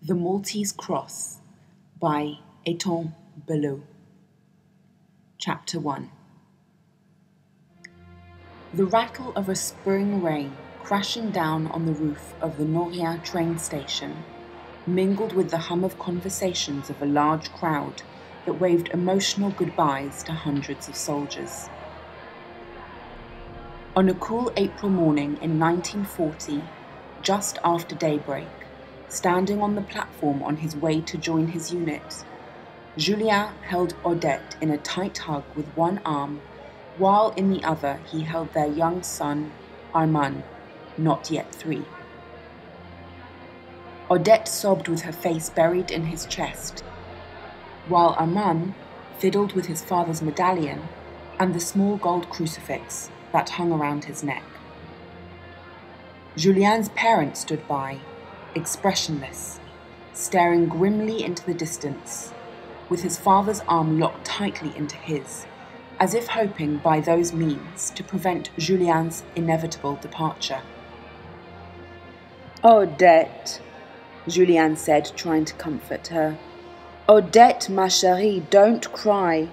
The Maltese Cross by Odette Beaulieu. Chapter 1. The rattle of a spring rain crashing down on the roof of the Novel.m4v train station mingled with the hum of conversations of a large crowd that waved emotional goodbyes to hundreds of soldiers. On a cool April morning in 1940, just after daybreak, standing on the platform on his way to join his unit, Julien held Odette in a tight hug with one arm, while in the other he held their young son, Armand, not yet 3. Odette sobbed with her face buried in his chest, while Armand fiddled with his father's medallion and the small gold crucifix that hung around his neck. Julien's parents stood by, expressionless, staring grimly into the distance, with his father's arm locked tightly into his, as if hoping by those means to prevent Julien's inevitable departure. "Odette," Julien said, trying to comfort her. "Odette, ma chérie, don't cry."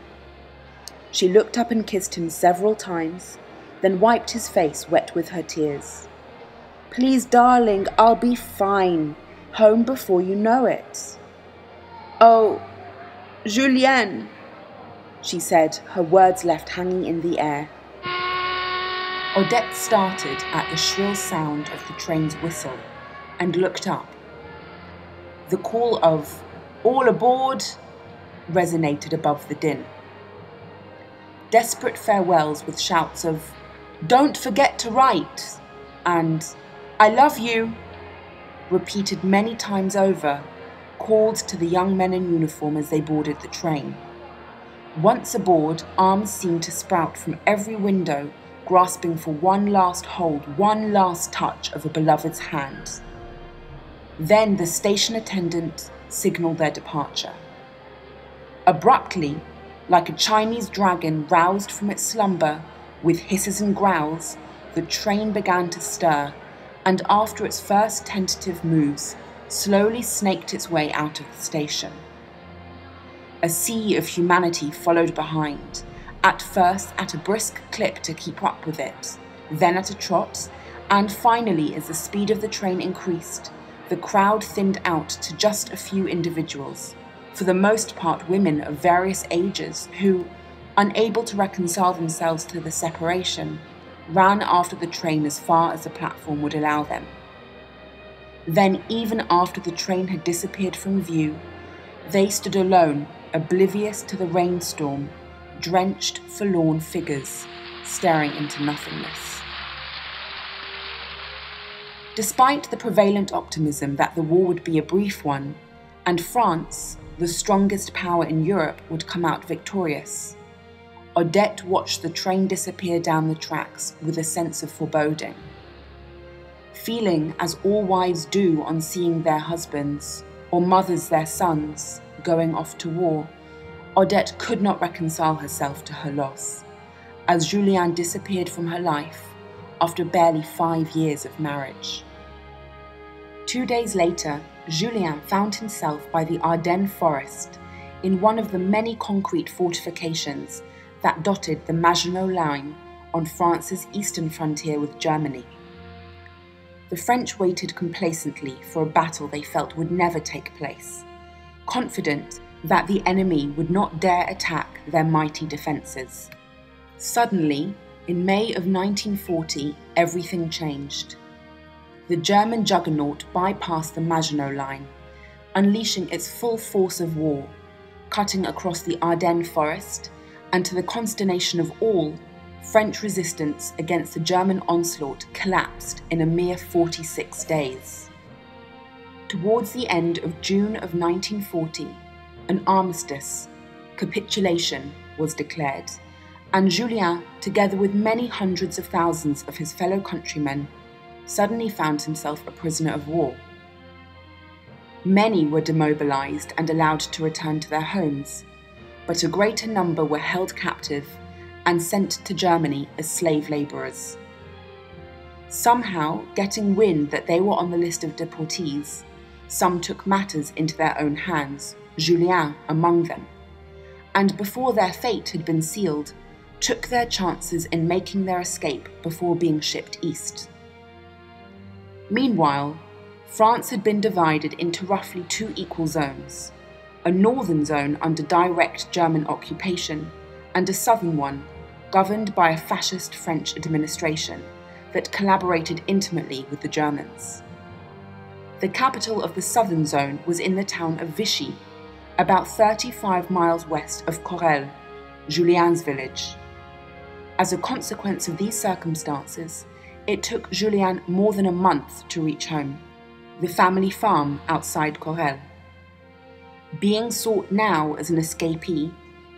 She looked up and kissed him several times, then wiped his face wet with her tears. "Please, darling, I'll be fine. Home before you know it." "Oh, Julien," she said, her words left hanging in the air. Odette started at the shrill sound of the train's whistle and looked up. The call of "All aboard!" resonated above the din. Desperate farewells with shouts of "Don't forget to write!" and "I love you!" repeated many times over, called to the young men in uniform as they boarded the train. Once aboard, arms seemed to sprout from every window, grasping for one last hold, one last touch of a beloved's hand. Then the station attendant signaled their departure. Abruptly, like a Chinese dragon roused from its slumber, with hisses and growls, the train began to stir, and after its first tentative moves, slowly snaked its way out of the station. A sea of humanity followed behind, at first at a brisk clip to keep up with it, then at a trot, and finally, as the speed of the train increased, the crowd thinned out to just a few individuals, for the most part women of various ages who, unable to reconcile themselves to the separation, ran after the train as far as the platform would allow them. Then, even after the train had disappeared from view, they stood alone, oblivious to the rainstorm, drenched, forlorn figures, staring into nothingness. Despite the prevalent optimism that the war would be a brief one, and France, the strongest power in Europe, would come out victorious, Odette watched the train disappear down the tracks with a sense of foreboding. Feeling, as all wives do on seeing their husbands, or mothers their sons, going off to war, Odette could not reconcile herself to her loss, as Julien disappeared from her life after barely 5 years of marriage. 2 days later, Julien found himself by the Ardennes forest, in one of the many concrete fortifications that dotted the Maginot Line on France's eastern frontier with Germany. The French waited complacently for a battle they felt would never take place, confident that the enemy would not dare attack their mighty defences. Suddenly, in May of 1940, everything changed. The German juggernaut bypassed the Maginot Line, unleashing its full force of war, cutting across the Ardennes forest, and to the consternation of all, French resistance against the German onslaught collapsed in a mere 46 days. Towards the end of June of 1940, an armistice, capitulation, was declared, and Julien, together with many hundreds of thousands of his fellow countrymen, suddenly found himself a prisoner of war. Many were demobilized and allowed to return to their homes, but a greater number were held captive and sent to Germany as slave labourers. Somehow, getting wind that they were on the list of deportees, some took matters into their own hands, Julien among them, and before their fate had been sealed, took their chances in making their escape before being shipped east. Meanwhile, France had been divided into roughly 2 equal zones, a northern zone under direct German occupation and a southern one governed by a fascist French administration that collaborated intimately with the Germans. The capital of the southern zone was in the town of Vichy, about 35 miles west of Corel, Julien's village. As a consequence of these circumstances, it took Julien more than a month to reach home, the family farm outside Corel. Being sought now as an escapee,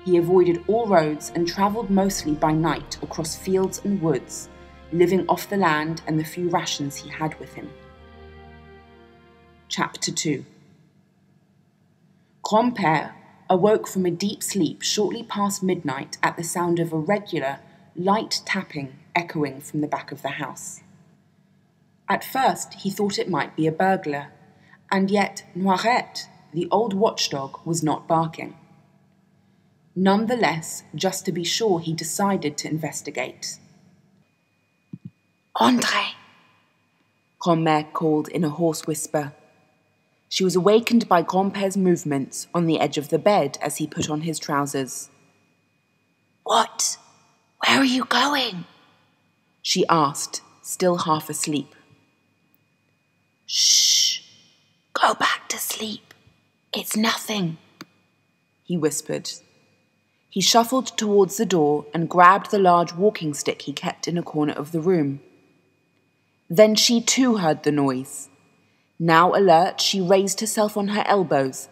he avoided all roads and travelled mostly by night across fields and woods, living off the land and the few rations he had with him. Chapter 2. Grand-père awoke from a deep sleep shortly past midnight at the sound of a regular, light tapping echoing from the back of the house. At first he thought it might be a burglar, and yet Noirette, the old watchdog, was not barking. Nonetheless, just to be sure, he decided to investigate. André, Grand-mère called in a hoarse whisper. She was awakened by Grand-père's movements on the edge of the bed as he put on his trousers. What? Where are you going? She asked, still half asleep. Shh! Go back to sleep. It's nothing, he whispered. He shuffled towards the door and grabbed the large walking stick he kept in a corner of the room. Then she too heard the noise. Now alert, she raised herself on her elbows,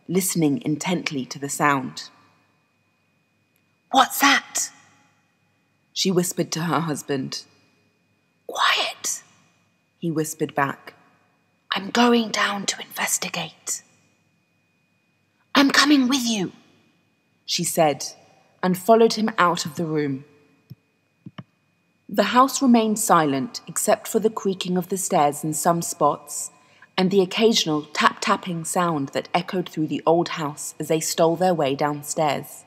listening intently to the sound. What's that? She whispered to her husband. Quiet, he whispered back. I'm going down to investigate. I'm coming with you, she said, and followed him out of the room. The house remained silent except for the creaking of the stairs in some spots and the occasional tap-tapping sound that echoed through the old house as they stole their way downstairs.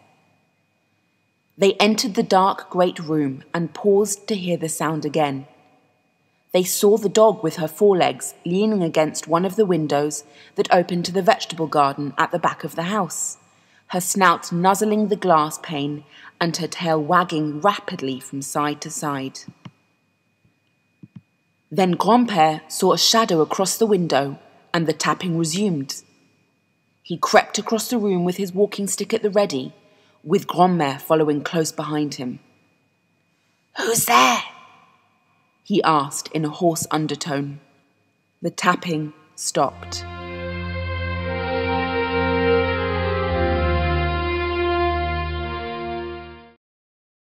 They entered the dark great room and paused to hear the sound again. They saw the dog with her forelegs leaning against one of the windows that opened to the vegetable garden at the back of the house, her snout nuzzling the glass pane and her tail wagging rapidly from side to side. Then Grand-père saw a shadow across the window and the tapping resumed. He crept across the room with his walking stick at the ready, with Grand-mère following close behind him. Who's there? He asked in a hoarse undertone. The tapping stopped.